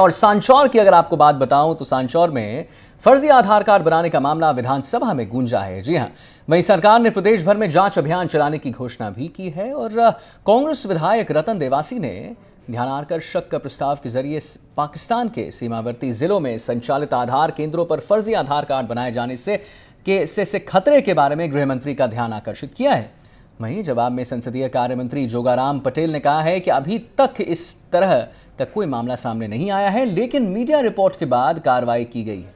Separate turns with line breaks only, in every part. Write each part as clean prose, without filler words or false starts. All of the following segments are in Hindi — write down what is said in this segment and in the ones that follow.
और सांचौर की अगर आपको बात बताऊं तो सांचौर में फर्जी आधार कार्ड बनाने का मामला विधानसभा में गूंजा है। जी हां, वहीं सरकार ने प्रदेश भर में जांच अभियान चलाने की घोषणा भी की है और कांग्रेस विधायक रतन देवासी ने ध्यानाकर्षण शक का प्रस्ताव के जरिए पाकिस्तान के सीमावर्ती जिलों में संचालित आधार केंद्रों पर फर्जी आधार कार्ड बनाए जाने से खतरे के बारे में गृह मंत्री का ध्यान आकर्षित किया है। वहीं जवाब में संसदीय कार्य मंत्री जोगाराम पटेल ने कहा है कि अभी तक इस तरह का कोई मामला सामने नहीं आया है, लेकिन मीडिया रिपोर्ट के बाद कार्रवाई की गई है।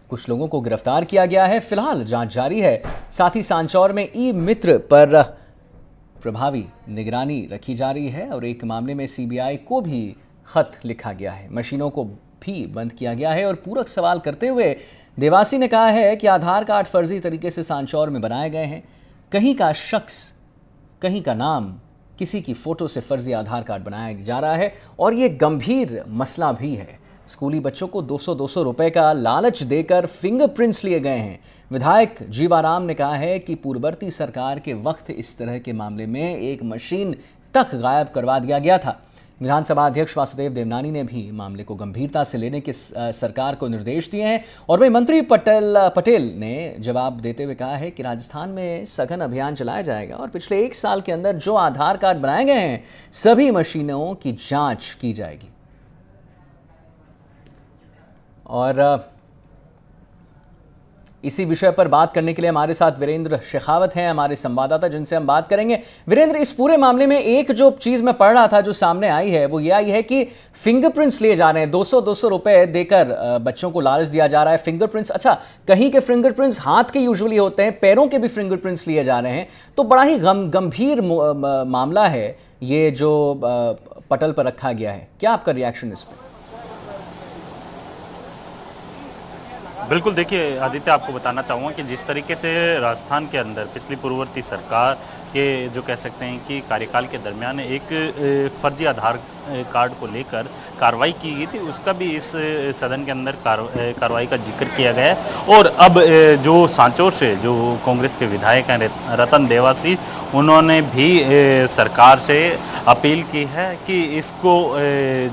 कुछ लोगों को गिरफ्तार किया गया है। फिलहाल जांच जारी है। साथ ही सांचौर में ई मित्र पर प्रभावी निगरानी रखी जा रही है और एक मामले में सीबीआई को भी खत लिखा गया है। मशीनों को भी बंद किया गया है और पूरक सवाल करते हुए देवासी ने कहा है कि आधार कार्ड फर्जी तरीके से सांचौर में बनाए गए हैं। कहीं का शख्स, कहीं का नाम, किसी की फोटो से फर्जी आधार कार्ड बनाया जा रहा है और ये गंभीर मसला भी है। स्कूली बच्चों को 200-200 रुपए का लालच देकर फिंगरप्रिंट्स लिए गए हैं। विधायक जीवाराम ने कहा है कि पूर्ववर्ती सरकार के वक्त इस तरह के मामले में एक मशीन तक गायब करवा दिया गया था। विधानसभा अध्यक्ष वासुदेव देवनानी ने भी मामले को गंभीरता से लेने के सरकार को निर्देश दिए हैं और वही मंत्री पटेल ने जवाब देते हुए कहा है कि राजस्थान में सघन अभियान चलाया जाएगा और पिछले 1 साल के अंदर जो आधार कार्ड बनाए गए हैं सभी मशीनों की जांच की जाएगी। और इसी विषय पर बात करने के लिए हमारे साथ वीरेंद्र शेखावत हैं, हमारे संवाददाता, जिनसे हम बात करेंगे। वीरेंद्र, इस पूरे मामले में एक जो चीज मैं पढ़ रहा था जो सामने आई है वो ये आई है कि फिंगरप्रिंट्स लिए जा रहे हैं। 200-200 रुपए देकर बच्चों को लालच दिया जा रहा है। फिंगरप्रिंट्स, अच्छा, कहीं के फिंगरप्रिंट्स हाथ के यूजुअली होते हैं, पैरों के भी फिंगरप्रिंट्स लिए जा रहे हैं। तो बड़ा ही गंभीर मामला है ये जो पटल पर रखा गया है। क्या आपका रिएक्शन इस पर?
बिल्कुल, देखिए आदित्य, आपको बताना चाहूँगा कि जिस तरीके से राजस्थान के अंदर पिछली पूर्ववर्ती सरकार के जो कह सकते हैं कि कार्यकाल के दरमियान एक फर्जी आधार कार्ड को लेकर कार्रवाई की गई थी, उसका भी इस सदन के अंदर कार्रवाई का जिक्र किया गया है। और अब जो सांचौर से जो कांग्रेस के विधायक हैं रतन देवासी, उन्होंने भी सरकार से अपील की है कि इसको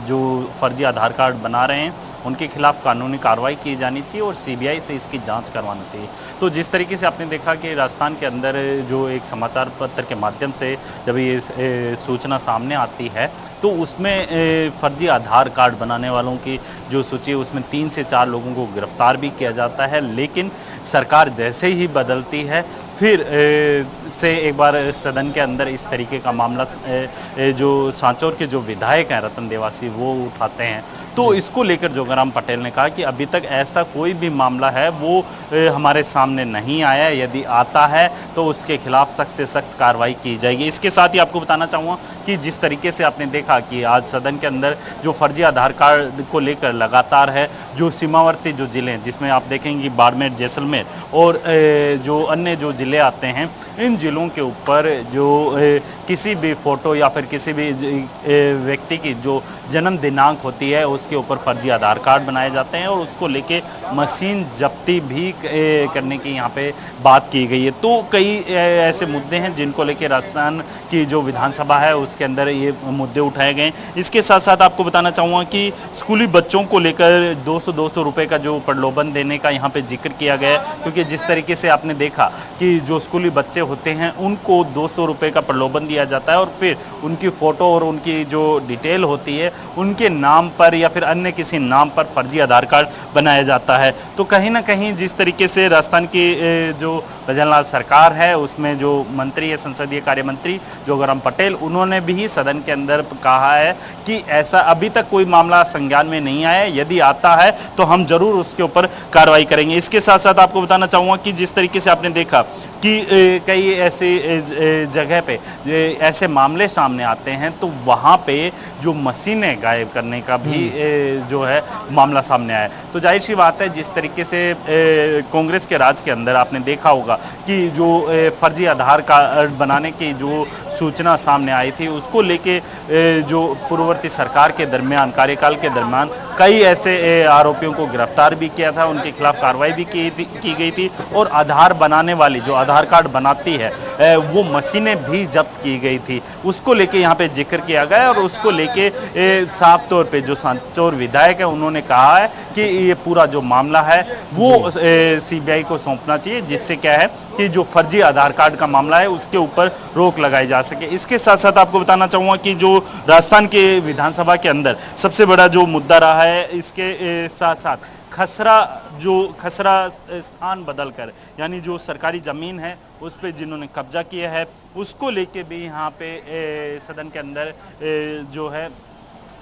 जो फर्जी आधार कार्ड बना रहे हैं उनके खिलाफ कानूनी कार्रवाई की जानी चाहिए और सीबीआई से इसकी जांच करवानी चाहिए। तो जिस तरीके से आपने देखा कि राजस्थान के अंदर जो एक समाचार पत्र के माध्यम से जब ये सूचना सामने आती है तो उसमें फर्जी आधार कार्ड बनाने वालों की जो सूची है उसमें 3 से 4 लोगों को गिरफ्तार भी किया जाता है। लेकिन सरकार जैसे ही बदलती है फिर से एक बार सदन के अंदर इस तरीके का मामला जो सांचौर के जो विधायक हैं रतन देवासी वो उठाते हैं। तो इसको लेकर जोगाराम पटेल ने कहा कि अभी तक ऐसा कोई भी मामला है वो हमारे सामने नहीं आया। यदि आता है तो उसके खिलाफ सख्त से सख्त कार्रवाई की जाएगी। इसके साथ ही आपको बताना चाहूँगा कि जिस तरीके से आपने देखा कि आज सदन के अंदर जो फर्जी आधार कार्ड को लेकर लगातार है, जो सीमावर्ती जो जिले हैं जिसमें आप देखेंगे बाड़मेर, जैसलमेर और जो अन्य जो जिले आते हैं, इन जिलों के ऊपर जो किसी भी फोटो या फिर किसी भी व्यक्ति की जो जन्म दिनांक होती है उसके ऊपर फर्जी आधार कार्ड बनाए जाते हैं और उसको लेके मशीन जब्ती भी करने की यहाँ पे बात की गई है। तो कई ऐसे मुद्दे हैं जिनको लेके राजस्थान की जो विधानसभा है उसके अंदर ये मुद्दे उठाए गए हैं। इसके साथ साथ आपको बताना चाहूँगा कि स्कूली बच्चों को लेकर 200-200 रुपये का जो प्रलोभन देने का यहाँ पे जिक्र किया गया है, क्योंकि जिस तरीके से आपने देखा कि जो स्कूली बच्चे होते हैं उनको 200 रुपये का प्रलोभन दिया जाता है और फिर उनकी फ़ोटो और उनकी जो डिटेल होती है उनके नाम पर या फिर अन्य किसी नाम पर फर्जी आधार कार्ड बनाया जाता है। तो कहीं ना कहीं जिस तरीके से राजस्थान की जो भजनलाल सरकार है उसमें जो मंत्री है संसदीय कार्य मंत्री जोगाराम पटेल, उन्होंने भी सदन के अंदर कहा है कि ऐसा अभी तक कोई मामला संज्ञान में नहीं आया, यदि आता है तो हम जरूर उसके ऊपर कार्रवाई करेंगे। इसके साथ साथ आपको बताना चाहूँगा कि जिस तरीके से आपने देखा कि कई ऐसे जगह पे ऐसे मामले सामने आते हैं तो वहाँ पे जो मशीनें गायब करने का भी जो है मामला सामने आया। तो जाहिर सी बात है जिस तरीके से कांग्रेस के राज के अंदर आपने देखा होगा कि जो फर्जी आधार कार्ड बनाने की जो सूचना सामने आई थी उसको लेके जो पूर्ववर्ती सरकार के दरमियान कार्यकाल के दरमियान कई ऐसे आरोपियों को गिरफ्तार भी किया था, उनके खिलाफ कार्रवाई भी की गई थी और आधार बनाने वाली जो आधार कार्ड बनाती है वो मशीनें भी जब्त की गई थी, उसको लेके यहाँ पे जिक्र किया गया और उसको लेके साफ तौर पे जो सांचौर विधायक है उन्होंने कहा है कि ये पूरा जो मामला है वो सीबीआई को सौंपना चाहिए, जिससे क्या है कि जो फर्जी आधार कार्ड का मामला है उसके ऊपर रोक लगाई जा सके। इसके साथ साथ आपको बताना चाहूँगा कि जो राजस्थान के विधानसभा के अंदर सबसे बड़ा जो मुद्दा रहा है, इसके साथ साथ खसरा स्थान बदलकर, यानी जो सरकारी ज़मीन है उस पे जिन्होंने कब्जा किया है उसको लेके भी यहाँ पे सदन के अंदर जो है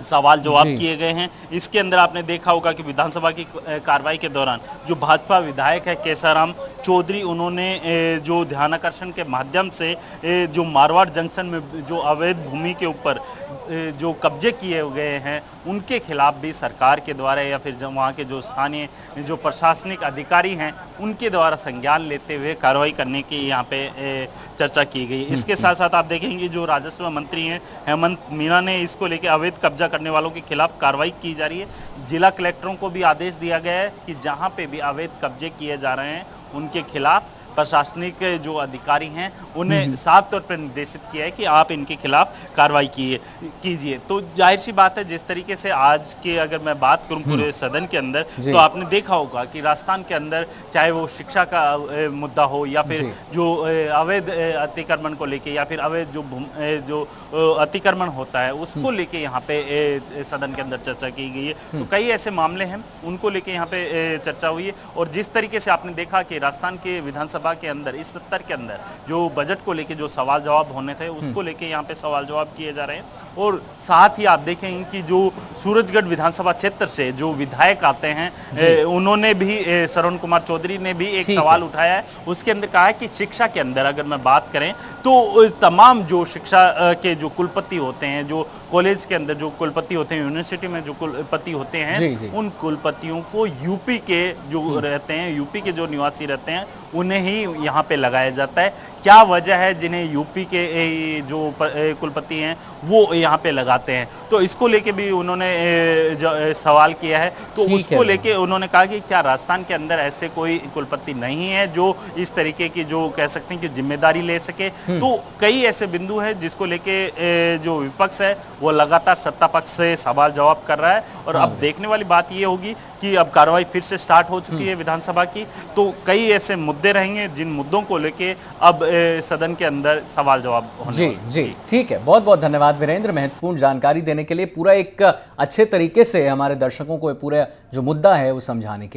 सवाल जवाब किए गए हैं। इसके अंदर आपने देखा होगा कि विधानसभा की कार्रवाई के दौरान जो भाजपा विधायक है केसाराम चौधरी, उन्होंने जो ध्यानाकर्षण के माध्यम से जो मारवाड़ जंक्शन में जो अवैध भूमि के ऊपर जो कब्जे किए गए हैं उनके खिलाफ भी सरकार के द्वारा या फिर वहाँ के जो स्थानीय जो प्रशासनिक अधिकारी हैं उनके द्वारा संज्ञान लेते हुए कार्रवाई करने की यहाँ पे चर्चा की गई। इसके साथ साथ आप देखेंगे जो राजस्व मंत्री हैं हेमंत मीना ने इसको लेकर अवैध कब्जा करने वालों के खिलाफ कार्रवाई की जा रही है। जिला कलेक्टरों को भी आदेश दिया गया है कि जहाँ पे भी अवैध कब्जे किए जा रहे हैं उनके खिलाफ प्रशासनिक जो अधिकारी हैं उन्हें साफ तौर पर निर्देशित किया है कि आप इनके खिलाफ कार्रवाई कीजिए। तो जाहिर सी बात है, जिस तरीके से आज के अगर मैं बात करूं पूरे सदन के अंदर, तो आपने देखा होगा कि राजस्थान के अंदर चाहे वो शिक्षा का मुद्दा हो या फिर जो अवैध अतिक्रमण को लेके या फिर अवैध जो अतिक्रमण होता है उसको लेके यहाँ पे सदन के अंदर चर्चा की गई है। तो कई ऐसे मामले हैं उनको लेके यहाँ पे चर्चा हुई है। और जिस तरीके से आपने देखा कि राजस्थान के विधानसभा के अंदर इस सत्र के अंदर जो बजट को लेके जो सवाल जवाब होने थे उसको लेके यहाँ पे सवाल जवाब किए जा रहे हैं। और साथ ही आप देखें कि जो सूरजगढ़ विधानसभा क्षेत्र से जो विधायक आते हैं उन्होंने भी श्रवण कुमार चौधरी ने भी एक सवाल उठाया है। उसके अंदर कहा है कि शिक्षा के अंदर अगर मैं बात करें तो तमाम जो शिक्षा के जो कुलपति होते हैं, जो कॉलेज के अंदर जो कुलपति होते हैं, यूनिवर्सिटी में जो कुलपति होते हैं, उन कुलपतियों को यूपी के जो रहते हैं, यूपी के जो निवासी रहते हैं उन्हें ही यहाँ पे लगाया जाता है। क्या वजह है जिन्हें यूपी के जो कुलपति हैं वो यहाँ पे लगाते हैं? तो इसको लेके भी उन्होंने सवाल किया है। तो उसको लेके उन्होंने कहा कि क्या राजस्थान के अंदर ऐसे कोई कुलपति नहीं है जो इस तरीके की जो कह सकते हैं कि जिम्मेदारी ले सके। तो कई ऐसे बिंदु हैं जिसको लेके जो विपक्ष है वो लगातार सत्ता पक्ष से सवाल जवाब कर रहा है। और अब देखने वाली बात ये होगी कि अब कार्रवाई फिर से स्टार्ट हो चुकी है विधानसभा की, तो कई ऐसे मुद्दे रहेंगे जिन मुद्दों को लेके अब सदन के अंदर सवाल जवाब होने
जी ठीक है। बहुत बहुत धन्यवाद वीरेंद्र, महत्वपूर्ण जानकारी देने के लिए, पूरा एक अच्छे तरीके से हमारे दर्शकों को पूरा जो मुद्दा है वो समझाने के